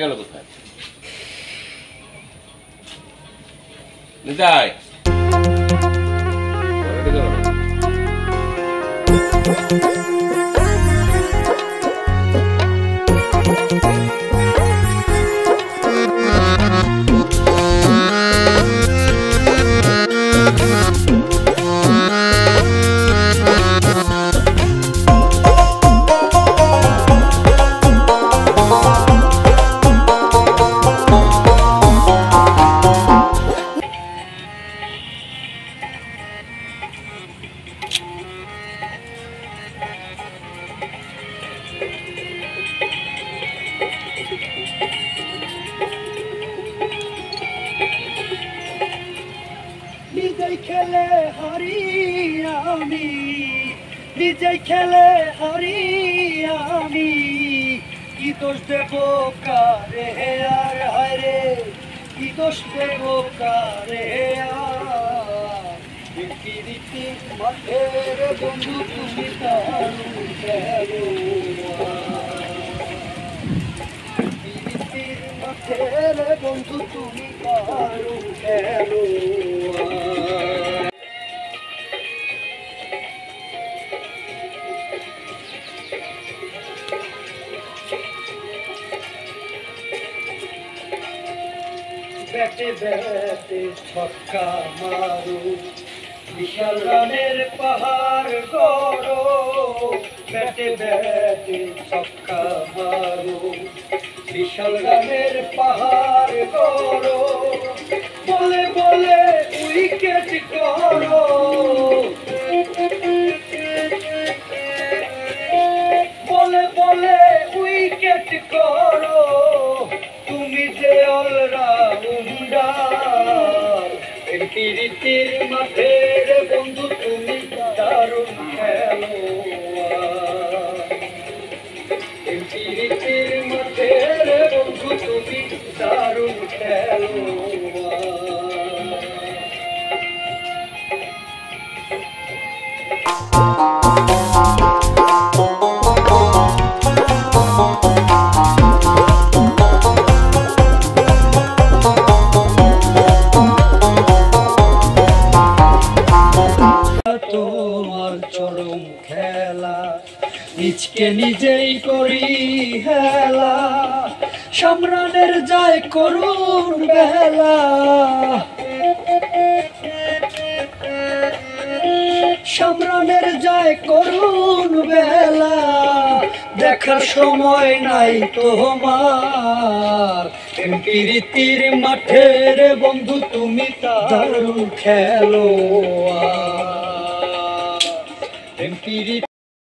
গেল কোথায়? নিতাই নিজেই খেলে হারি আমি, নিজেই খেলে হারি আমি, কি দোষ দেব কারে আর হারে, কি দোষ দেব কারে আর, রীতি মাঠের বন্ধু তুমি দারুণ খেলোয়াড়, রীতির মাঠের বন্ধু তুমি দারুণ খেলোয়াড়। ব্যাটে ব্যাটে ছক্কা মারো, বিশাল রানের পাহাড় গড়ো, ব্যাটে ব্যাটে ছক্কা মারো, বিশাল রানের পাহাড় গড়ো, বলে বলে উইকেট করো, বলে বলে উইকেট করো, তুমি যে অলরাউন্ডার, রীতির মাঠের বন্ধু তুমি দারুণ খেলোয়াড়, রীতির মাঠের বন্ধু তুমি দারুণ খেলোয়াড়। তোমার চরম খেলা, নিজকে নিজেই করি হেলা, সম্রানের যায় করুণ বেলা, সম্রানের যায় করুণ বেলা, দেখার সময় নাই তোমার, রীতির মাঠের বন্ধু তুমি দারুণ খেলোয়াড়।